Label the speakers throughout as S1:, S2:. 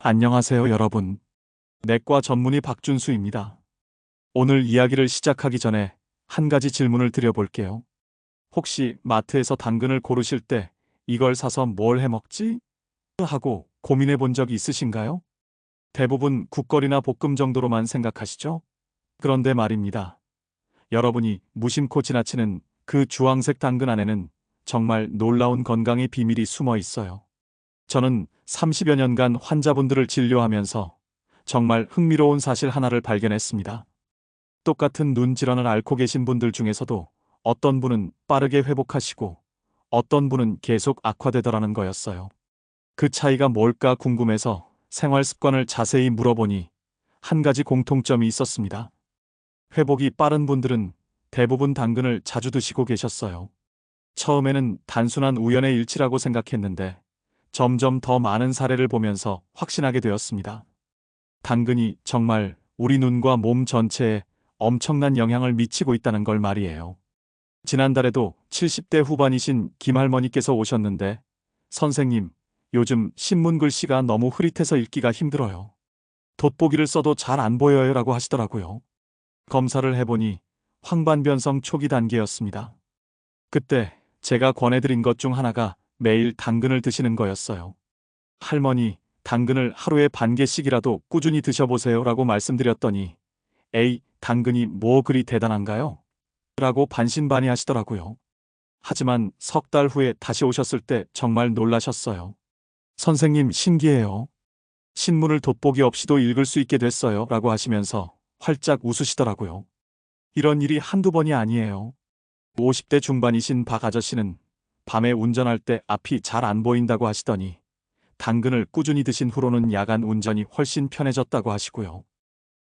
S1: 안녕하세요, 여러분. 내과 전문의 박준수입니다. 오늘 이야기를 시작하기 전에 한 가지 질문을 드려볼게요. 혹시 마트에서 당근을 고르실 때 이걸 사서 뭘 해 먹지? 하고 고민해 본 적이 있으신가요? 대부분 국거리나 볶음 정도로만 생각하시죠? 그런데 말입니다. 여러분이 무심코 지나치는 그 주황색 당근 안에는 정말 놀라운 건강의 비밀이 숨어 있어요. 저는 30여 년간 환자분들을 진료하면서 정말 흥미로운 사실 하나를 발견했습니다. 똑같은 눈 질환을 앓고 계신 분들 중에서도 어떤 분은 빠르게 회복하시고 어떤 분은 계속 악화되더라는 거였어요. 그 차이가 뭘까 궁금해서 생활 습관을 자세히 물어보니 한 가지 공통점이 있었습니다. 회복이 빠른 분들은 대부분 당근을 자주 드시고 계셨어요. 처음에는 단순한 우연의 일치라고 생각했는데 점점 더 많은 사례를 보면서 확신하게 되었습니다. 당근이 정말 우리 눈과 몸 전체에 엄청난 영향을 미치고 있다는 걸 말이에요. 지난달에도 70대 후반이신 김할머니께서 오셨는데, 선생님, 요즘 신문 글씨가 너무 흐릿해서 읽기가 힘들어요. 돋보기를 써도 잘 안 보여요 라고 하시더라고요. 검사를 해보니 황반변성 초기 단계였습니다. 그때 제가 권해드린 것 중 하나가 매일 당근을 드시는 거였어요. 할머니, 당근을 하루에 반 개씩이라도 꾸준히 드셔보세요 라고 말씀드렸더니 에이, 당근이 뭐 그리 대단한가요? 라고 반신반의 하시더라고요. 하지만 석 달 후에 다시 오셨을 때 정말 놀라셨어요. 선생님, 신기해요. 신문을 돋보기 없이도 읽을 수 있게 됐어요 라고 하시면서 활짝 웃으시더라고요. 이런 일이 한두 번이 아니에요. 50대 중반이신 박 아저씨는 밤에 운전할 때 앞이 잘 안 보인다고 하시더니 당근을 꾸준히 드신 후로는 야간 운전이 훨씬 편해졌다고 하시고요.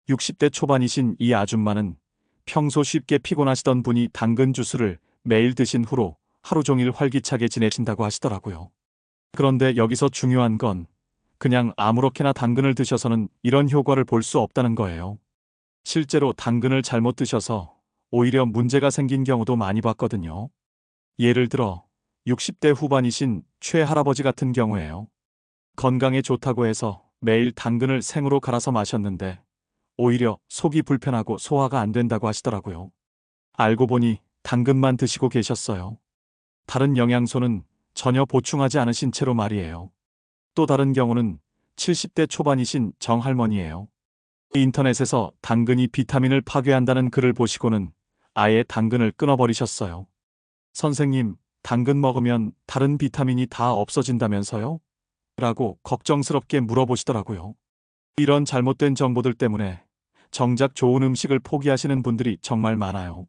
S1: 60대 초반이신 이 아줌마는 평소 쉽게 피곤하시던 분이 당근 주스를 매일 드신 후로 하루 종일 활기차게 지내신다고 하시더라고요. 그런데 여기서 중요한 건 그냥 아무렇게나 당근을 드셔서는 이런 효과를 볼 수 없다는 거예요. 실제로 당근을 잘못 드셔서 오히려 문제가 생긴 경우도 많이 봤거든요. 예를 들어 60대 후반이신 최 할아버지 같은 경우에요. 건강에 좋다고 해서 매일 당근을 생으로 갈아서 마셨는데 오히려 속이 불편하고 소화가 안 된다고 하시더라고요. 알고 보니 당근만 드시고 계셨어요. 다른 영양소는 전혀 보충하지 않으신 채로 말이에요. 또 다른 경우는 70대 초반이신 정할머니예요. 인터넷에서 당근이 비타민을 파괴한다는 글을 보시고는 아예 당근을 끊어버리셨어요. 선생님, 당근 먹으면 다른 비타민이 다 없어진다면서요? 라고 걱정스럽게 물어보시더라고요. 이런 잘못된 정보들 때문에 정작 좋은 음식을 포기하시는 분들이 정말 많아요.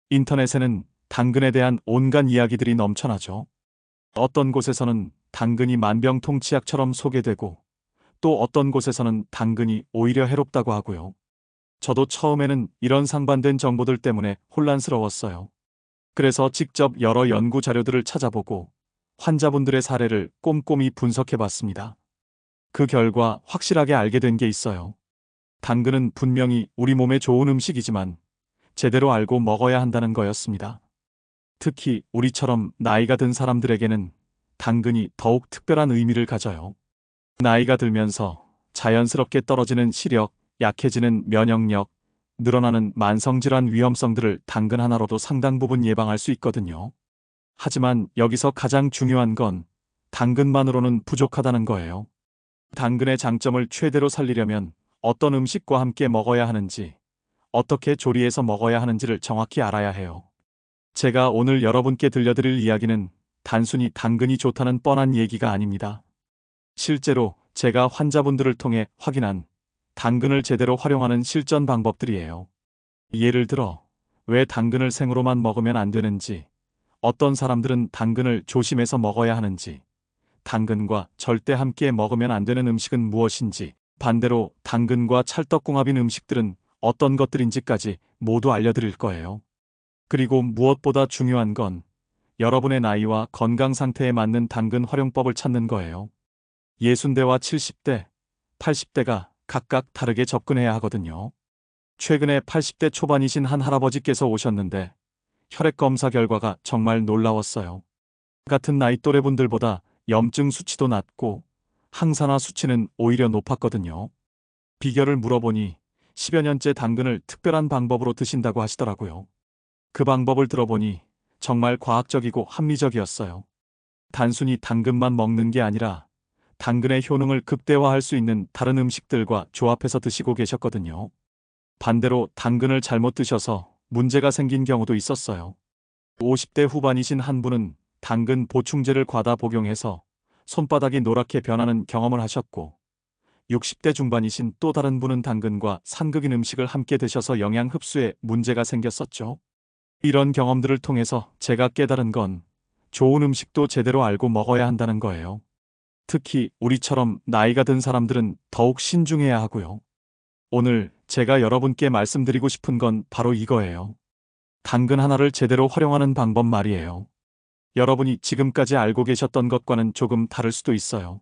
S1: 인터넷에는 당근에 대한 온갖 이야기들이 넘쳐나죠. 어떤 곳에서는 당근이 만병통치약처럼 소개되고 또 어떤 곳에서는 당근이 오히려 해롭다고 하고요. 저도 처음에는 이런 상반된 정보들 때문에 혼란스러웠어요. 그래서 직접 여러 연구 자료들을 찾아보고 환자분들의 사례를 꼼꼼히 분석해 봤습니다. 그 결과 확실하게 알게 된 게 있어요. 당근은 분명히 우리 몸에 좋은 음식이지만 제대로 알고 먹어야 한다는 거였습니다. 특히 우리처럼 나이가 든 사람들에게는 당근이 더욱 특별한 의미를 가져요. 나이가 들면서 자연스럽게 떨어지는 시력, 약해지는 면역력, 늘어나는 만성질환 위험성들을 당근 하나로도 상당 부분 예방할 수 있거든요. 하지만 여기서 가장 중요한 건 당근만으로는 부족하다는 거예요. 당근의 장점을 최대로 살리려면 어떤 음식과 함께 먹어야 하는지, 어떻게 조리해서 먹어야 하는지를 정확히 알아야 해요. 제가 오늘 여러분께 들려드릴 이야기는 단순히 당근이 좋다는 뻔한 얘기가 아닙니다. 실제로 제가 환자분들을 통해 확인한 당근을 제대로 활용하는 실전 방법들이에요. 예를 들어, 왜 당근을 생으로만 먹으면 안 되는지, 어떤 사람들은 당근을 조심해서 먹어야 하는지, 당근과 절대 함께 먹으면 안 되는 음식은 무엇인지, 반대로 당근과 찰떡궁합인 음식들은 어떤 것들인지까지 모두 알려드릴 거예요. 그리고 무엇보다 중요한 건 여러분의 나이와 건강 상태에 맞는 당근 활용법을 찾는 거예요. 60대와 70대, 80대가 각각 다르게 접근해야 하거든요. 최근에 80대 초반이신 한 할아버지께서 오셨는데 혈액 검사 결과가 정말 놀라웠어요. 같은 나이 또래 분들보다 염증 수치도 낮고 항산화 수치는 오히려 높았거든요. 비결을 물어보니 10여 년째 당근을 특별한 방법으로 드신다고 하시더라고요. 그 방법을 들어보니 정말 과학적이고 합리적이었어요. 단순히 당근만 먹는 게 아니라 당근의 효능을 극대화할 수 있는 다른 음식들과 조합해서 드시고 계셨거든요. 반대로 당근을 잘못 드셔서 문제가 생긴 경우도 있었어요. 50대 후반이신 한 분은 당근 보충제를 과다 복용해서 손바닥이 노랗게 변하는 경험을 하셨고, 60대 중반이신 또 다른 분은 당근과 산극인 음식을 함께 드셔서 영양 흡수에 문제가 생겼었죠. 이런 경험들을 통해서 제가 깨달은 건 좋은 음식도 제대로 알고 먹어야 한다는 거예요. 특히 우리처럼 나이가 든 사람들은 더욱 신중해야 하고요. 오늘 제가 여러분께 말씀드리고 싶은 건 바로 이거예요. 당근 하나를 제대로 활용하는 방법 말이에요. 여러분이 지금까지 알고 계셨던 것과는 조금 다를 수도 있어요.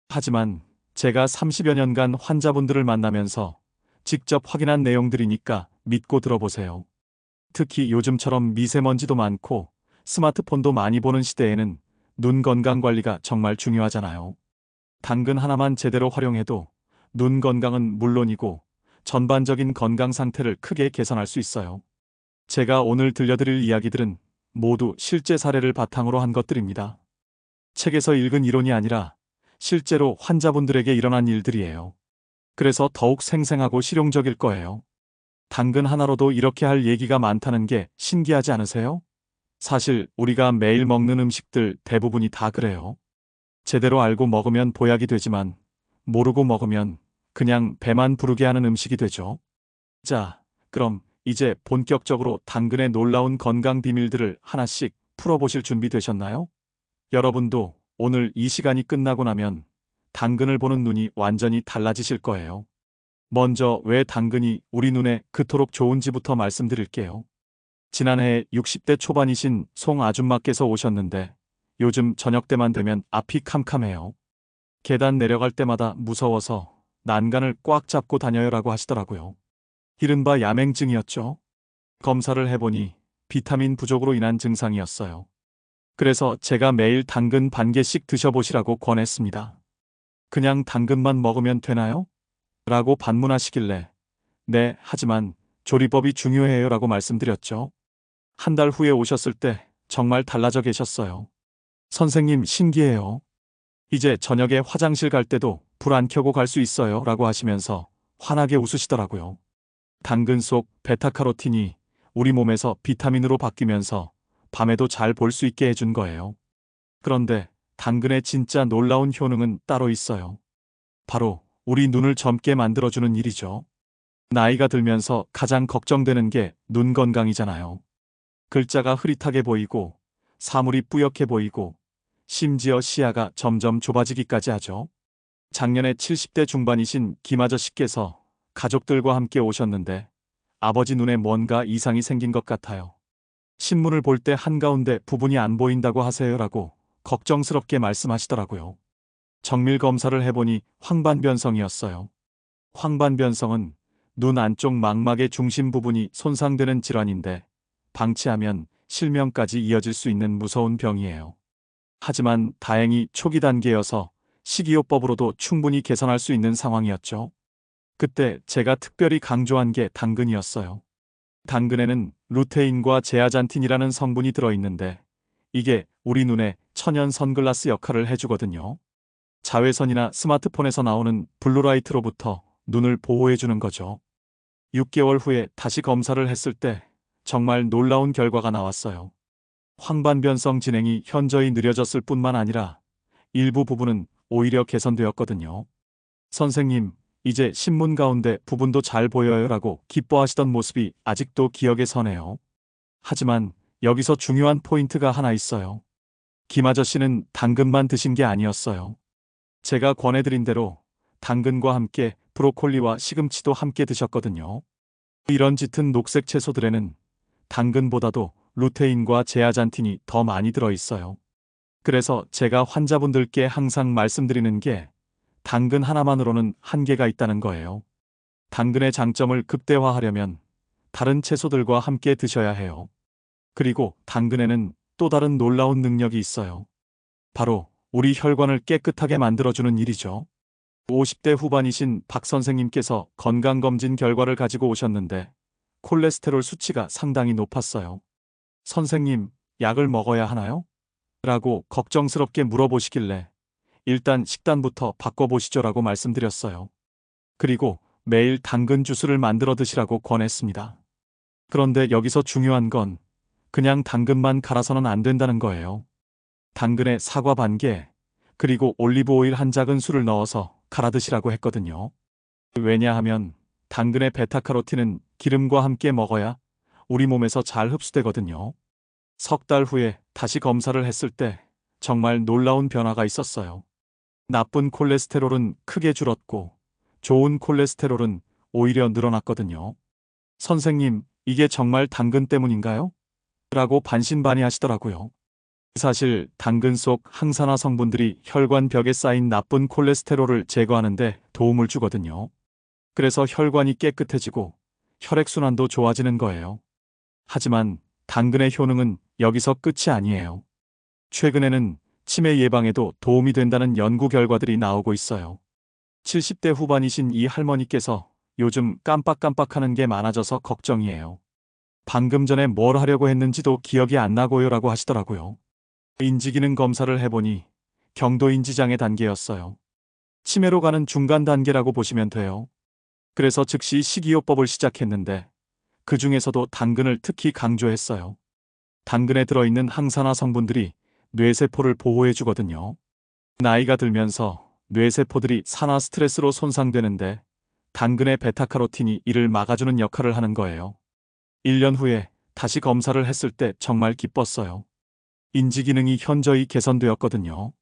S1: 하지만 제가 30여 년간 환자분들을 만나면서 직접 확인한 내용들이니까 믿고 들어보세요. 특히 요즘처럼 미세먼지도 많고 스마트폰도 많이 보는 시대에는 눈 건강 관리가 정말 중요하잖아요. 당근 하나만 제대로 활용해도 눈 건강은 물론이고 전반적인 건강 상태를 크게 개선할 수 있어요. 제가 오늘 들려드릴 이야기들은 모두 실제 사례를 바탕으로 한 것들입니다. 책에서 읽은 이론이 아니라 실제로 환자분들에게 일어난 일들이에요. 그래서 더욱 생생하고 실용적일 거예요. 당근 하나로도 이렇게 할 얘기가 많다는 게 신기하지 않으세요? 사실 우리가 매일 먹는 음식들 대부분이 다 그래요. 제대로 알고 먹으면 보약이 되지만 모르고 먹으면 그냥 배만 부르게 하는 음식이 되죠. 자, 그럼 이제 본격적으로 당근의 놀라운 건강 비밀들을 하나씩 풀어보실 준비 되셨나요? 여러분도 오늘 이 시간이 끝나고 나면 당근을 보는 눈이 완전히 달라지실 거예요. 먼저 왜 당근이 우리 눈에 그토록 좋은지부터 말씀드릴게요. 지난해 60대 초반이신 송 아줌마께서 오셨는데 요즘 저녁 때만 되면 앞이 캄캄해요. 계단 내려갈 때마다 무서워서 난간을 꽉 잡고 다녀요라고 하시더라고요. 이른바 야맹증이었죠. 검사를 해보니 비타민 부족으로 인한 증상이었어요. 그래서 제가 매일 당근 반 개씩 드셔보시라고 권했습니다. 그냥 당근만 먹으면 되나요? 라고 반문하시길래 네, 하지만 조리법이 중요해요 라고 말씀드렸죠. 한 달 후에 오셨을 때 정말 달라져 계셨어요. 선생님 신기해요. 이제 저녁에 화장실 갈 때도 불 안 켜고 갈 수 있어요 라고 하시면서 환하게 웃으시더라고요. 당근 속 베타카로틴이 우리 몸에서 비타민으로 바뀌면서 밤에도 잘 볼 수 있게 해준 거예요. 그런데 당근의 진짜 놀라운 효능은 따로 있어요. 바로 우리 눈을 젊게 만들어주는 일이죠. 나이가 들면서 가장 걱정되는 게 눈 건강이잖아요. 글자가 흐릿하게 보이고 사물이 뿌옇게 보이고 심지어 시야가 점점 좁아지기까지 하죠. 작년에 70대 중반이신 김아저씨께서 가족들과 함께 오셨는데 아버지 눈에 뭔가 이상이 생긴 것 같아요. 신문을 볼 때 한가운데 부분이 안 보인다고 하세요라고 걱정스럽게 말씀하시더라고요. 정밀 검사를 해보니 황반변성이었어요. 황반변성은 눈 안쪽 망막의 중심 부분이 손상되는 질환인데 방치하면 실명까지 이어질 수 있는 무서운 병이에요. 하지만 다행히 초기 단계여서 식이요법으로도 충분히 개선할 수 있는 상황이었죠. 그때 제가 특별히 강조한 게 당근이었어요. 당근에는 루테인과 제아잔틴이라는 성분이 들어있는데 이게 우리 눈에 천연 선글라스 역할을 해주거든요. 자외선이나 스마트폰에서 나오는 블루라이트로부터 눈을 보호해주는 거죠. 6개월 후에 다시 검사를 했을 때 정말 놀라운 결과가 나왔어요. 황반변성 진행이 현저히 느려졌을 뿐만 아니라 일부 부분은 오히려 개선되었거든요. 선생님, 이제 신문 가운데 부분도 잘 보여요 라고 기뻐하시던 모습이 아직도 기억에 서네요. 하지만 여기서 중요한 포인트가 하나 있어요. 김 아저씨는 당근만 드신 게 아니었어요. 제가 권해드린 대로 당근과 함께 브로콜리와 시금치도 함께 드셨거든요. 이런 짙은 녹색 채소들에는 당근보다도 루테인과 제아잔틴이 더 많이 들어있어요. 그래서 제가 환자분들께 항상 말씀드리는 게 당근 하나만으로는 한계가 있다는 거예요. 당근의 장점을 극대화하려면 다른 채소들과 함께 드셔야 해요. 그리고 당근에는 또 다른 놀라운 능력이 있어요. 바로 우리 혈관을 깨끗하게 만들어주는 일이죠. 50대 후반이신 박 선생님께서 건강검진 결과를 가지고 오셨는데 콜레스테롤 수치가 상당히 높았어요. 선생님, 약을 먹어야 하나요? 라고 걱정스럽게 물어보시길래 일단 식단부터 바꿔보시죠라고 말씀드렸어요. 그리고 매일 당근 주스를 만들어 드시라고 권했습니다. 그런데 여기서 중요한 건 그냥 당근만 갈아서는 안 된다는 거예요. 당근에 사과 반 개, 그리고 올리브 오일 한 작은술을 넣어서 갈아 드시라고 했거든요. 왜냐하면 당근의 베타카로틴은 기름과 함께 먹어야 우리 몸에서 잘 흡수되거든요. 석 달 후에 다시 검사를 했을 때 정말 놀라운 변화가 있었어요. 나쁜 콜레스테롤은 크게 줄었고 좋은 콜레스테롤은 오히려 늘어났거든요. 선생님, 이게 정말 당근 때문인가요? 라고 반신반의하시더라고요. 사실 당근 속 항산화 성분들이 혈관 벽에 쌓인 나쁜 콜레스테롤을 제거하는데 도움을 주거든요. 그래서 혈관이 깨끗해지고 혈액순환도 좋아지는 거예요. 하지만 당근의 효능은 여기서 끝이 아니에요. 최근에는 치매 예방에도 도움이 된다는 연구 결과들이 나오고 있어요. 70대 후반이신 이 할머니께서 요즘 깜빡깜빡하는 게 많아져서 걱정이에요. 방금 전에 뭘 하려고 했는지도 기억이 안 나고요라고 하시더라고요. 인지기능 검사를 해보니 경도인지장애 단계였어요. 치매로 가는 중간 단계라고 보시면 돼요. 그래서 즉시 식이요법을 시작했는데 그 중에서도 당근을 특히 강조했어요. 당근에 들어있는 항산화 성분들이 뇌세포를 보호해 주거든요. 나이가 들면서 뇌세포들이 산화 스트레스로 손상되는데 당근의 베타카로틴이 이를 막아주는 역할을 하는 거예요. 1년 후에 다시 검사를 했을 때 정말 기뻤어요. 인지 기능이 현저히 개선되었거든요.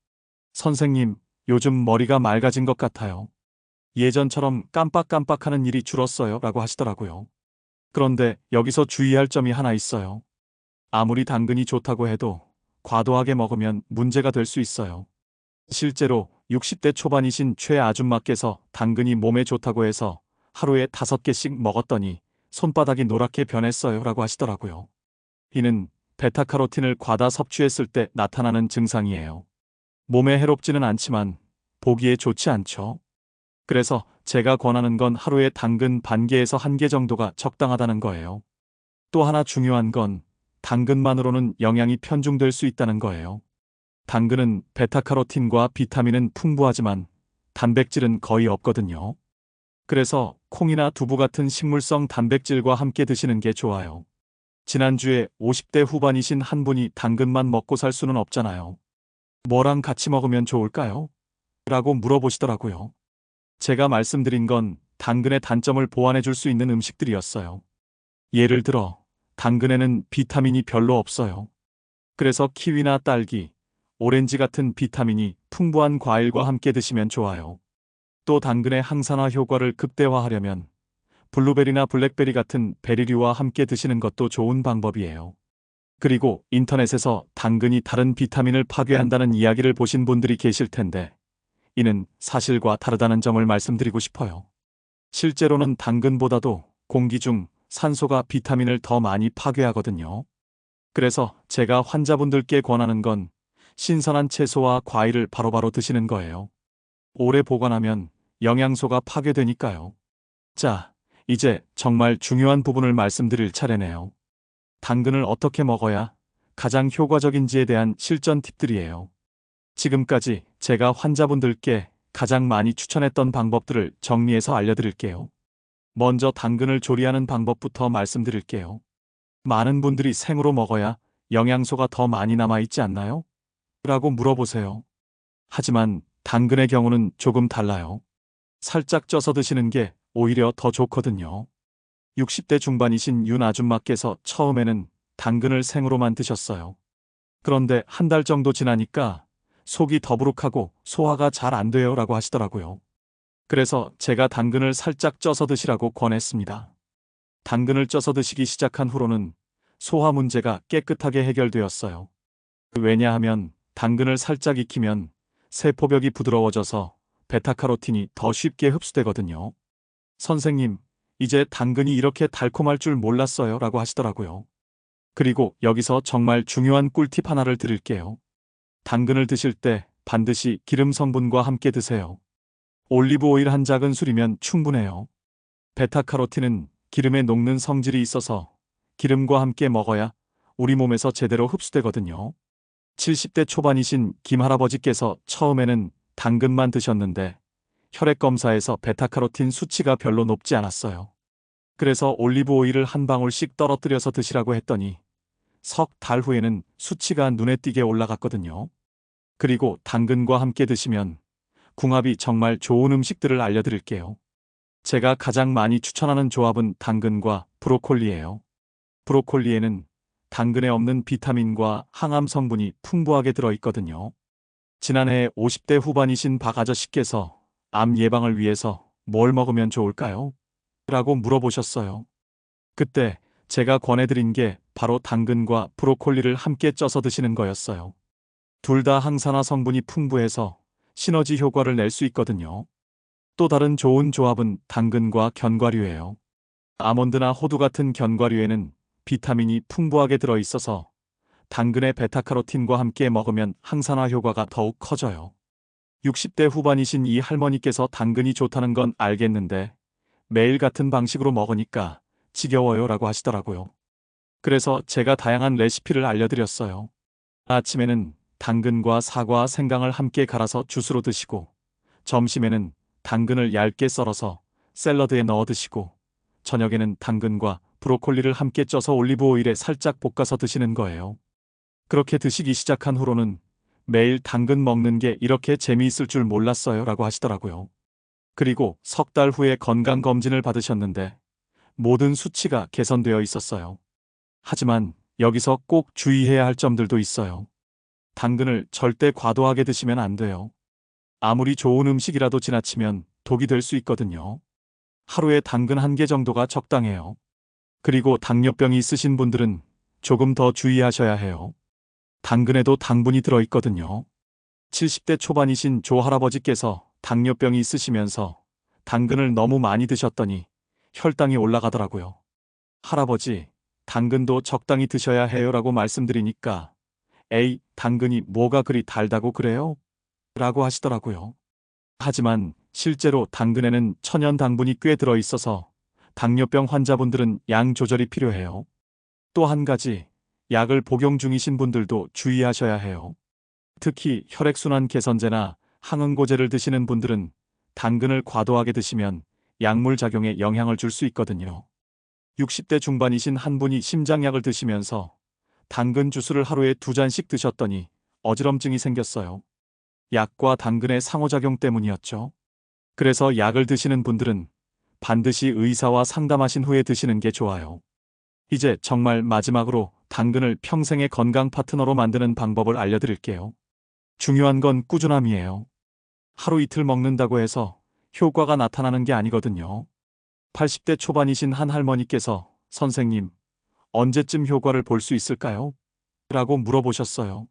S1: 선생님, 요즘 머리가 맑아진 것 같아요. 예전처럼 깜빡깜빡하는 일이 줄었어요. 라고 하시더라고요. 그런데 여기서 주의할 점이 하나 있어요. 아무리 당근이 좋다고 해도 과도하게 먹으면 문제가 될 수 있어요. 실제로 60대 초반이신 최 아줌마께서 당근이 몸에 좋다고 해서 하루에 5개씩 먹었더니 손바닥이 노랗게 변했어요. 라고 하시더라고요. 이는 베타카로틴을 과다 섭취했을 때 나타나는 증상이에요. 몸에 해롭지는 않지만 보기에 좋지 않죠. 그래서 제가 권하는 건 하루에 당근 반 개에서 1개 정도가 적당하다는 거예요. 또 하나 중요한 건 당근만으로는 영양이 편중될 수 있다는 거예요. 당근은 베타카로틴과 비타민은 풍부하지만 단백질은 거의 없거든요. 그래서 콩이나 두부 같은 식물성 단백질과 함께 드시는 게 좋아요. 지난주에 50대 후반이신 한 분이 당근만 먹고 살 수는 없잖아요. 뭐랑 같이 먹으면 좋을까요? 라고 물어보시더라고요. 제가 말씀드린 건 당근의 단점을 보완해 줄 수 있는 음식들이었어요. 예를 들어 당근에는 비타민이 별로 없어요. 그래서 키위나 딸기, 오렌지 같은 비타민이 풍부한 과일과 함께 드시면 좋아요. 또 당근의 항산화 효과를 극대화하려면 블루베리나 블랙베리 같은 베리류와 함께 드시는 것도 좋은 방법이에요. 그리고 인터넷에서 당근이 다른 비타민을 파괴한다는 이야기를 보신 분들이 계실 텐데 이는 사실과 다르다는 점을 말씀드리고 싶어요. 실제로는 당근보다도 공기 중 산소가 비타민을 더 많이 파괴하거든요. 그래서 제가 환자분들께 권하는 건 신선한 채소와 과일을 바로바로 드시는 거예요. 오래 보관하면 영양소가 파괴되니까요. 자, 이제 정말 중요한 부분을 말씀드릴 차례네요. 당근을 어떻게 먹어야 가장 효과적인지에 대한 실전 팁들이에요. 지금까지 제가 환자분들께 가장 많이 추천했던 방법들을 정리해서 알려드릴게요. 먼저 당근을 조리하는 방법부터 말씀드릴게요. 많은 분들이 생으로 먹어야 영양소가 더 많이 남아있지 않나요? 라고 물어보세요. 하지만 당근의 경우는 조금 달라요. 살짝 쪄서 드시는 게 오히려 더 좋거든요. 60대 중반이신 윤 아줌마께서 처음에는 당근을 생으로만 드셨어요. 그런데 한 달 정도 지나니까 속이 더부룩하고 소화가 잘 안 돼요 라고 하시더라고요. 그래서 제가 당근을 살짝 쪄서 드시라고 권했습니다. 당근을 쪄서 드시기 시작한 후로는 소화 문제가 깨끗하게 해결되었어요. 왜냐하면 당근을 살짝 익히면 세포벽이 부드러워져서 베타카로틴이 더 쉽게 흡수되거든요. 선생님, 이제 당근이 이렇게 달콤할 줄 몰랐어요 라고 하시더라고요. 그리고 여기서 정말 중요한 꿀팁 하나를 드릴게요. 당근을 드실 때 반드시 기름 성분과 함께 드세요. 올리브 오일 한 작은 술이면 충분해요. 베타카로틴은 기름에 녹는 성질이 있어서 기름과 함께 먹어야 우리 몸에서 제대로 흡수되거든요. 70대 초반이신 김할아버지께서 처음에는 당근만 드셨는데 혈액검사에서 베타카로틴 수치가 별로 높지 않았어요. 그래서 올리브 오일을 한 방울씩 떨어뜨려서 드시라고 했더니 석 달 후에는 수치가 눈에 띄게 올라갔거든요. 그리고 당근과 함께 드시면 궁합이 정말 좋은 음식들을 알려드릴게요. 제가 가장 많이 추천하는 조합은 당근과 브로콜리예요. 브로콜리에는 당근에 없는 비타민과 항암 성분이 풍부하게 들어있거든요. 지난해 50대 후반이신 박 아저씨께서 암 예방을 위해서 뭘 먹으면 좋을까요? 라고 물어보셨어요. 그때 제가 권해드린 게 바로 당근과 브로콜리를 함께 쪄서 드시는 거였어요. 둘 다 항산화 성분이 풍부해서 시너지 효과를 낼 수 있거든요. 또 다른 좋은 조합은 당근과 견과류예요. 아몬드나 호두 같은 견과류에는 비타민이 풍부하게 들어있어서 당근의 베타카로틴과 함께 먹으면 항산화 효과가 더욱 커져요. 60대 후반이신 이 할머니께서 당근이 좋다는 건 알겠는데 매일 같은 방식으로 먹으니까 지겨워요 라고 하시더라고요. 그래서 제가 다양한 레시피를 알려드렸어요. 아침에는 당근과 사과, 생강을 함께 갈아서 주스로 드시고 점심에는 당근을 얇게 썰어서 샐러드에 넣어 드시고 저녁에는 당근과 브로콜리를 함께 쪄서 올리브 오일에 살짝 볶아서 드시는 거예요. 그렇게 드시기 시작한 후로는 매일 당근 먹는 게 이렇게 재미있을 줄 몰랐어요 라고 하시더라고요. 그리고 석 달 후에 건강검진을 받으셨는데 모든 수치가 개선되어 있었어요. 하지만 여기서 꼭 주의해야 할 점들도 있어요. 당근을 절대 과도하게 드시면 안 돼요. 아무리 좋은 음식이라도 지나치면 독이 될 수 있거든요. 하루에 당근 1개 정도가 적당해요. 그리고 당뇨병이 있으신 분들은 조금 더 주의하셔야 해요. 당근에도 당분이 들어있거든요. 70대 초반이신 조 할아버지께서 당뇨병이 있으시면서 당근을 너무 많이 드셨더니 혈당이 올라가더라고요. 할아버지, 당근도 적당히 드셔야 해요 라고 말씀드리니까 에이, 당근이 뭐가 그리 달다고 그래요? 라고 하시더라고요. 하지만 실제로 당근에는 천연 당분이 꽤 들어있어서 당뇨병 환자분들은 양 조절이 필요해요. 또 한 가지, 약을 복용 중이신 분들도 주의하셔야 해요. 특히 혈액순환 개선제나 항응고제를 드시는 분들은 당근을 과도하게 드시면 약물 작용에 영향을 줄 수 있거든요. 60대 중반이신 한 분이 심장약을 드시면서 당근 주스를 하루에 2잔씩 드셨더니 어지럼증이 생겼어요. 약과 당근의 상호작용 때문이었죠. 그래서 약을 드시는 분들은 반드시 의사와 상담하신 후에 드시는 게 좋아요. 이제 정말 마지막으로 당근을 평생의 건강 파트너로 만드는 방법을 알려드릴게요. 중요한 건 꾸준함이에요. 하루 이틀 먹는다고 해서 효과가 나타나는 게 아니거든요. 80대 초반이신 한 할머니께서 선생님, 언제쯤 효과를 볼 수 있을까요? 라고 물어보셨어요.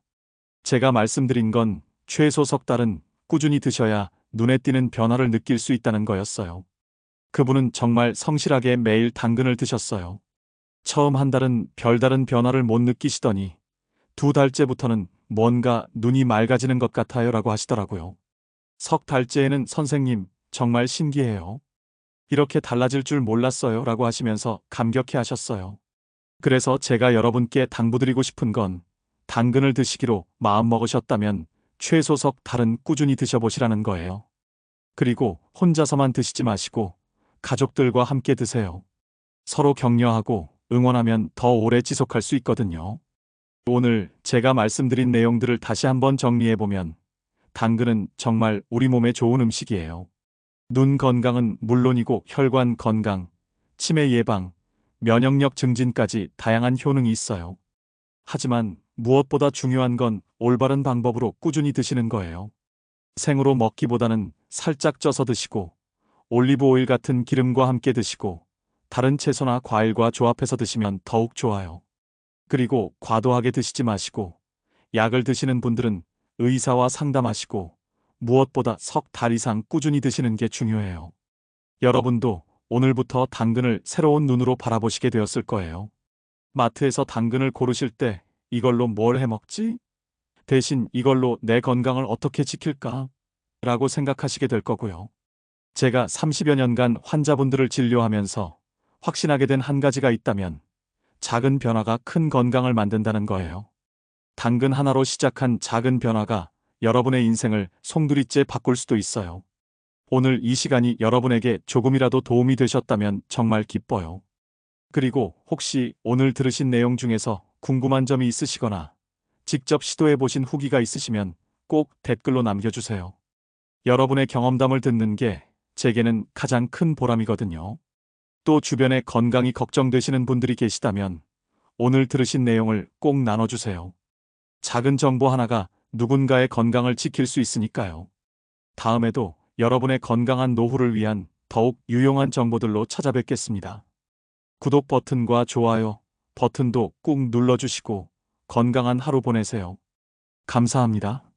S1: 제가 말씀드린 건 최소 석 달은 꾸준히 드셔야 눈에 띄는 변화를 느낄 수 있다는 거였어요. 그분은 정말 성실하게 매일 당근을 드셨어요. 처음 한 달은 별다른 변화를 못 느끼시더니 2달째부터는 뭔가 눈이 맑아지는 것 같아요 라고 하시더라고요. 석 달째에는 선생님, 정말 신기해요. 이렇게 달라질 줄 몰랐어요 라고 하시면서 감격해 하셨어요. 그래서 제가 여러분께 당부드리고 싶은 건 당근을 드시기로 마음먹으셨다면 최소 석 달은 꾸준히 드셔보시라는 거예요. 그리고 혼자서만 드시지 마시고 가족들과 함께 드세요. 서로 격려하고 응원하면 더 오래 지속할 수 있거든요. 오늘 제가 말씀드린 내용들을 다시 한번 정리해보면 당근은 정말 우리 몸에 좋은 음식이에요. 눈 건강은 물론이고 혈관 건강, 치매 예방, 면역력 증진까지 다양한 효능이 있어요. 하지만 무엇보다 중요한 건 올바른 방법으로 꾸준히 드시는 거예요. 생으로 먹기보다는 살짝 쪄서 드시고 올리브 오일 같은 기름과 함께 드시고 다른 채소나 과일과 조합해서 드시면 더욱 좋아요. 그리고 과도하게 드시지 마시고 약을 드시는 분들은 의사와 상담하시고 무엇보다 석 달 이상 꾸준히 드시는 게 중요해요. 여러분도 오늘부터 당근을 새로운 눈으로 바라보시게 되었을 거예요. 마트에서 당근을 고르실 때 이걸로 뭘 해 먹지? 대신 이걸로 내 건강을 어떻게 지킬까? 라고 생각하시게 될 거고요. 제가 30여 년간 환자분들을 진료하면서 확신하게 된 한 가지가 있다면 작은 변화가 큰 건강을 만든다는 거예요. 당근 하나로 시작한 작은 변화가 여러분의 인생을 송두리째 바꿀 수도 있어요. 오늘 이 시간이 여러분에게 조금이라도 도움이 되셨다면 정말 기뻐요. 그리고 혹시 오늘 들으신 내용 중에서 궁금한 점이 있으시거나 직접 시도해 보신 후기가 있으시면 꼭 댓글로 남겨주세요. 여러분의 경험담을 듣는 게 제게는 가장 큰 보람이거든요. 또 주변에 건강이 걱정되시는 분들이 계시다면 오늘 들으신 내용을 꼭 나눠주세요. 작은 정보 하나가 누군가의 건강을 지킬 수 있으니까요. 다음에도 여러분의 건강한 노후를 위한 더욱 유용한 정보들로 찾아뵙겠습니다. 구독 버튼과 좋아요 버튼도 꾹 눌러주시고 건강한 하루 보내세요. 감사합니다.